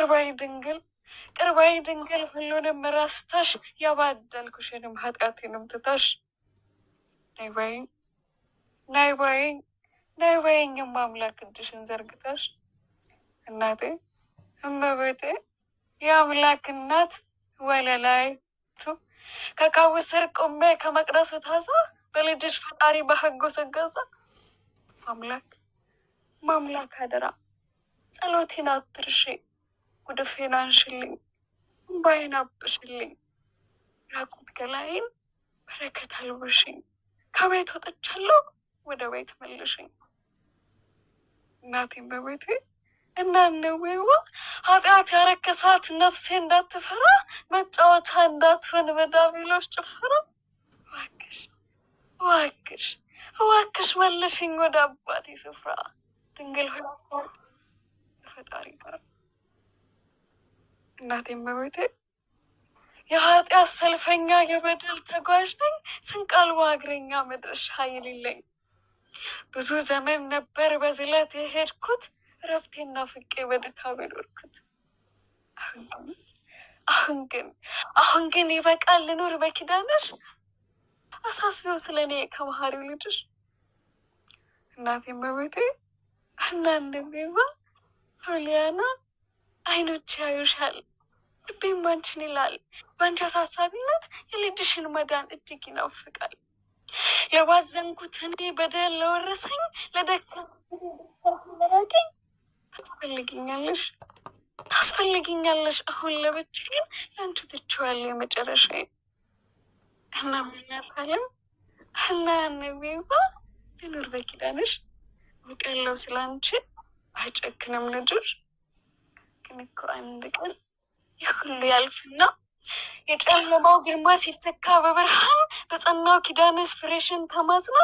ቅርባይ ድንግል ሁሉንም ራስታሽ ያባደልኩሽንም ኃጢአቴንም ትታሽ ናይ በይኝም አምላክ እጅሽን ዘርግታሽ እናቴ እመቤቴ የአምላክ እናት ወለላይቱ ከካቡ ስር ቆሜ ከመቅደሱ ታዛ በልጅሽ ፈጣሪ በህጎ ሰገዛ ማምላክ አደራ ጸሎቴን አትርሺ ጉድፌን አንሽልኝ እምባዬን አብሽልኝ ራቁት ገላዬን በረከት አልብሽኝ ከቤት ወጥቻለሁ ወደ ቤት መልሽኝ እናቴ እመቤቴ እናንዌዋ ኃጢአት ያረከሳት ነፍሴ እንዳትፈራ መጫወቻ እንዳትሆን በዳቢሎስ ጭፈራ እባክሽ መልሽኝ ወደ አባቴ ስፍራ ድንግል ሆይ ፈጣሪ ጋር እናቴ እመቤቴ የኃጢአት ሰልፈኛ የበደል ተጓዥ ነኝ ስንቅ አልባ እግረኛ መድረሻ የሌለኝ ብዙ ዘመን ነበር በዝለት የሄድኩት እረፍቴን ናፍቄ በድካም የኖርኩት አሁን ግን ይበቃል ልኑር በኪዳንሽ አሳስቢው ስለኔ ከመሐሪው ልጅሽ እናቴ እመቤቴ እናንቤዋ ሶሊያና አይኖች ያዩሻል ልቤም አንቺን ይላል በአንቺ አሳሳቢነት የልጅሽን መዳን እጅግ ይናፍቃል ለባዘንኩት እኔ በደል ለወረሰኝ ለደከመኝ ታስፈልጊኛለሽ አሁን ለብቻዬን ለአንቺ ትቼዋለሁ የመጨረሻዬ እና ምናታለም እና ነቤባ ልኑር በኪዳንሽ አውቃለሁ ስላንቺ አይጨክንም ልጅሽ ግን እኮ አንድ ቀን የሁሉ ያልፍና የጨለማው ግርማ ሲተካ በብርሃን በጸናው ኪዳንሽ ፍሬሽን ተማጽና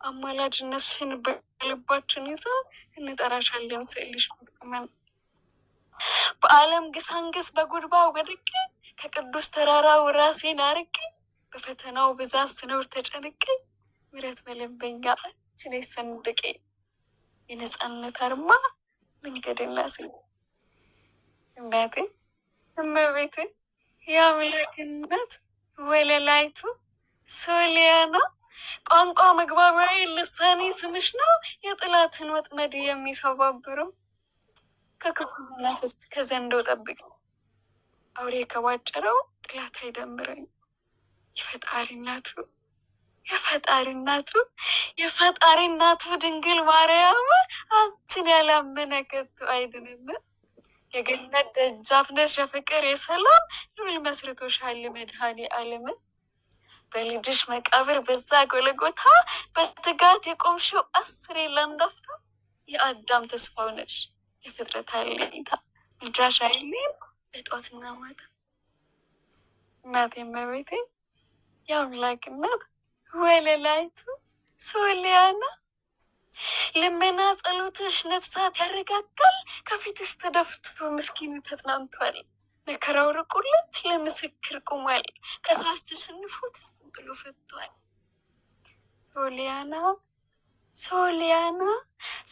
አማላጅነትሽን በልባችን ይዘን እንጠራሻለን ስልሽ ምትቀመን በዓለም ግሳንግስ በጉድባ ወድቄ ከቅዱስ ተራራው ራሴን አርቄ በፈተናው ብዛት ስኖር ተጨንቄ ምሕረት መለበኛ ችኔ ሰንድቄ የነጻነት አርማ መንገድና ስኝ እናቴ እመቤቴ የአምላክ እናት ወለላይቱ ሶሊያና ቋንቋ መግባቢያዬ ልሳኔ ስምሽ ነው የጥላትን ወጥመድ የሚሰባብረው ከክፉ መናፍስት ከዘንዶ ጠብቅ አውሬ ከባጨረው ጥላት አይደምረኝ የፈጣሪ እናቱ ድንግል ማርያም አንቺን ያላመነ ከቶ አይድንም የገነት ደጃፍ ነሽ የፍቅር የሰላም ልዑል መስርቶሻል መድኃኔ ዓለም በልጅሽ መቃብር በዛ ጎለጎታ በትጋት የቆምሽው 10 ለአንዳፍታ የአዳም ተስፋው ነሽ የፍጥረት አለኝታ ልጃሽ አይኔም በጧትና ማታ እናቴ እመቤቴ የአምላክ እናት ወለላይቱ ሶሊያና ልመና ጸሎትሽ ነፍሳት ያረጋጋል ከፊትስ ተደፍቶ ምስኪኑ ተጽናንቷል መከራው ርቁለት ለምስክር ቁሟል ከሳስ ተሸንፎ ተጥሎ ፈቷል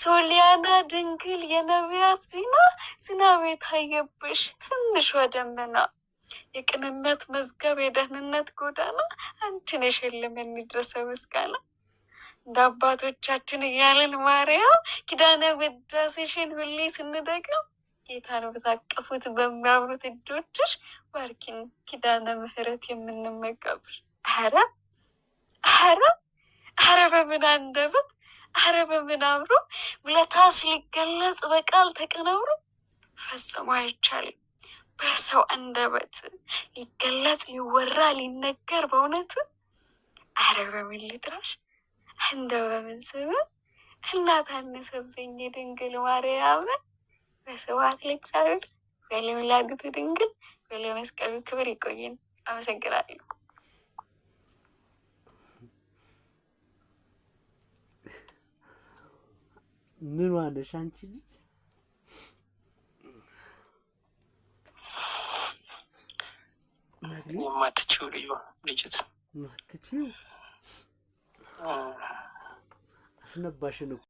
ሶሊያና ድንግል የነቢያት ዜና ዝናብ የታየብሽ ትንሿ ደመና የቅንነት መዝገብ የደህንነት ጎዳና አንቺን የሸለመን ይድረሰው ምስጋና እንደ አባቶቻችን እያልን ማርያም ኪዳነ ውዳሴሽን ሁሌ ስንደግም ጌታን በታቀፉት በሚያምሩት እጆችሽ ባርኪን ኪዳነ ምሕረት የምንመገብር ኧረ በምን አንደበት ኧረ በምን አምሮ ውለታሽ ሊገለጽ በቃል ተቀናብሮ ፈጽሞ አይቻልም በሰው አንደበት ሊገለጽ ሊወራ ሊነገር በእውነት ኧረ በምን ልጥራሽ እንደው በምን ስም እናት አነሰብኝ ድንግል ማርያም በስብሐት ለእግዚአብሔር ወለወላዲቱ ድንግል ወለመስቀሉ ክብር ይቆየን። አመሰግናለሁ። ምን ዋለሽ አንቺ ልጅ? የማትችይው ልጅት ማትችይው አስነባሽን